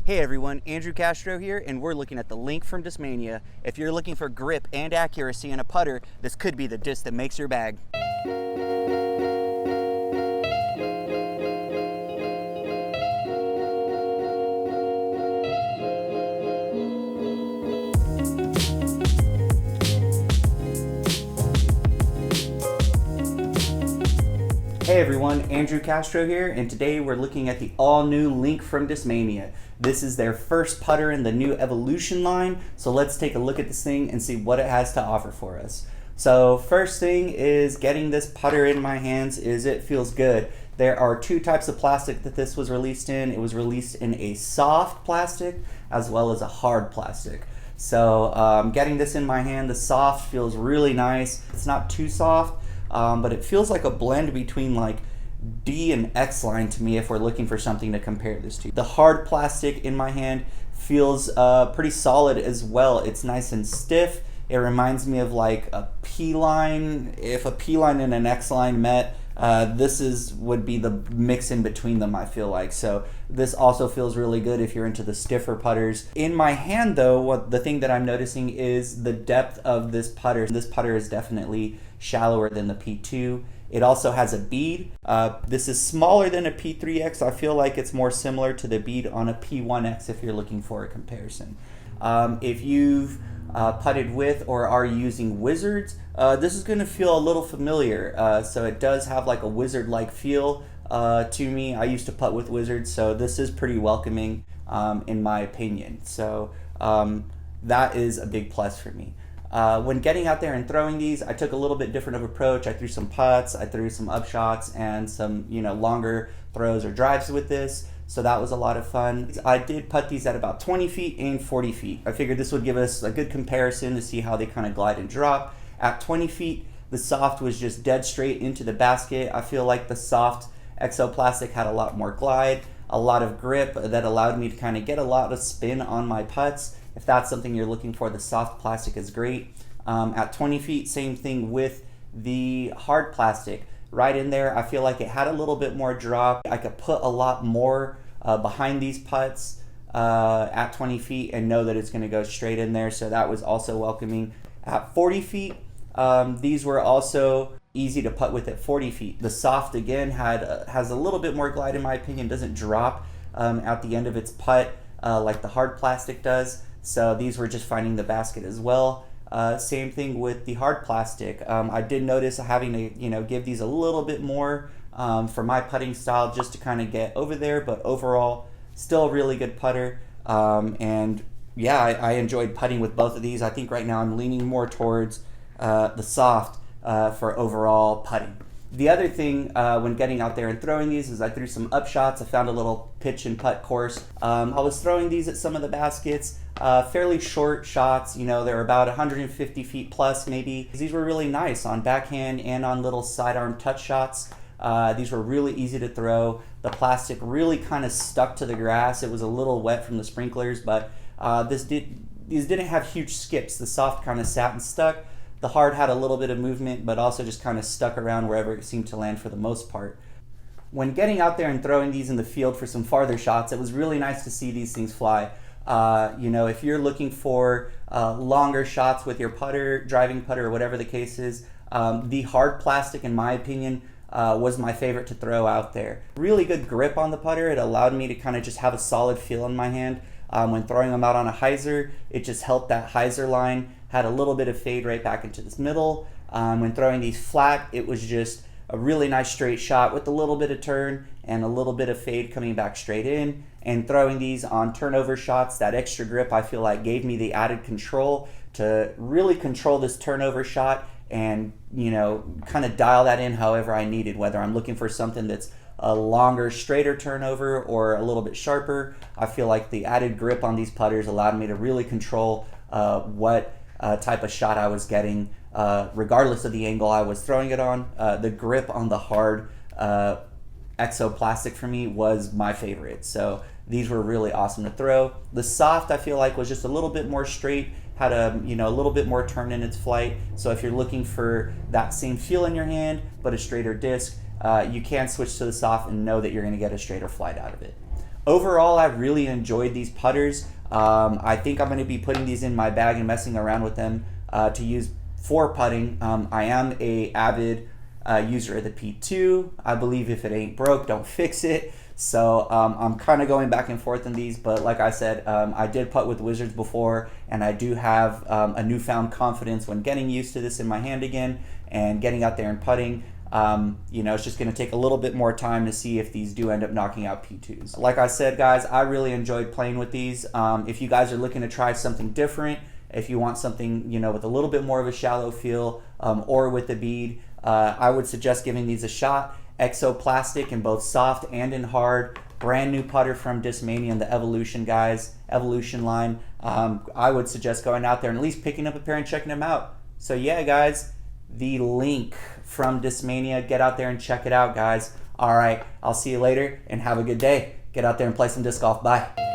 Hey everyone, Andrew Castro here, and we're looking at the Link from Discmania. If you're looking for grip and accuracy in a putter, this could be the disc that makes your bag. Hey everyone, Andrew Castro here, and today we're looking at the all-new Link from Discmania. This is their first putter in the new Evolution line, so let's take a look at this thing and see what it has to offer for us. So first thing is getting this putter in my hands is it feels good. There are two types of plastic that this was released in. It was released in a soft plastic as well as a hard plastic. So getting this in my hand, the soft feels really nice. It's not too soft. But it feels like a blend between like D and X line to me if we're looking for something to compare this to. The hard plastic in my hand feels pretty solid as well. It's nice and stiff. It reminds me of like a P line. If a P line and an X line met, this would be the mix in between them, I feel like. So this also feels really good if you're into the stiffer putters. In my hand though, the thing that I'm noticing is the depth of this putter. This putter is definitely shallower than the P2. It also has a bead. This is smaller than a P3X. I feel like it's more similar to the bead on a P1X if you're looking for a comparison. If you've putted with or are using Wizards, this is going to feel a little familiar. So it does have like a Wizard-like feel to me. I used to putt with Wizards, so this is pretty welcoming in my opinion. So that is a big plus for me. When getting out there and throwing these, I took a little bit different of approach. I threw some putts, I threw some upshots, and some longer throws or drives with this. So that was a lot of fun. I did putt these at about 20 feet and 40 feet. I figured this would give us a good comparison to see how they kind of glide and drop. At 20 feet, the soft was just dead straight into the basket. I feel like the soft exoplastic had a lot more glide, a lot of grip that allowed me to kind of get a lot of spin on my putts. If that's something you're looking for, the soft plastic is great. At 20 feet, same thing with the hard plastic. Right in there, I feel like it had a little bit more drop. I could put a lot more behind these putts at 20 feet and know that it's going to go straight in there, so that was also welcoming. At 40 feet, these were also easy to putt with at 40 feet. The soft, again, has a little bit more glide in my opinion, doesn't drop at the end of its putt like the hard plastic does. So these were just finding the basket as well. Same thing with the hard plastic. I did notice having to give these a little bit more for my putting style just to kind of get over there, but overall still a really good putter. And yeah, I enjoyed putting with both of these. I think right now I'm leaning more towards the soft for overall putting. The other thing when getting out there and throwing these is I threw some upshots. I found a little pitch and putt course. I was throwing these at some of the baskets, fairly short shots. They're about 150 feet plus maybe. These were really nice on backhand and on little sidearm touch shots. These were really easy to throw. The plastic really kind of stuck to the grass. It was a little wet from the sprinklers, but these didn't have huge skips. The soft kind of sat and stuck. The hard had a little bit of movement, but also just kind of stuck around wherever it seemed to land for the most part. When getting out there and throwing these in the field for some farther shots, it was really nice to see these things fly. If you're looking for longer shots with your putter, driving putter, or whatever the case is, the hard plastic, in my opinion, was my favorite to throw out there. Really good grip on the putter. It allowed me to kind of just have a solid feel in my hand. When throwing them out on a hyzer, it just helped that hyzer line. Had a little bit of fade right back into this middle. When throwing these flat, it was just a really nice straight shot with a little bit of turn and a little bit of fade coming back straight in. And throwing these on turnover shots, that extra grip I feel like gave me the added control to really control this turnover shot and kind of dial that in however I needed, whether I'm looking for something that's a longer, straighter turnover or a little bit sharper. I feel like the added grip on these putters allowed me to really control what type of shot I was getting, regardless of the angle I was throwing it on. The grip on the hard exoplastic for me was my favorite. So these were really awesome to throw. The soft I feel like was just a little bit more straight, had a little bit more turn in its flight. So if you're looking for that same feel in your hand but a straighter disc, you can switch to the soft and know that you're going to get a straighter flight out of it. Overall, I really enjoyed these putters. I think I'm going to be putting these in my bag and messing around with them to use for putting. I am a avid user of the P2. I believe if it ain't broke, don't fix it. So I'm kind of going back and forth on these, but like I said, I did putt with Wizards before, and I do have a newfound confidence when getting used to this in my hand again and getting out there and putting. It's just going to take a little bit more time to see if these do end up knocking out P2s. Like I said, guys, I really enjoyed playing with these. If you guys are looking to try something different, if you want something, with a little bit more of a shallow feel, or with the bead, I would suggest giving these a shot. Exoplastic in both soft and in hard. Brand new putter from Discmania and the Evolution guys, Evolution line. I would suggest going out there and at least picking up a pair and checking them out. So yeah, guys, the link from Discmania, get out there and check it out, guys. All right, I'll see you later and have a good day. Get out there and play some disc golf. Bye.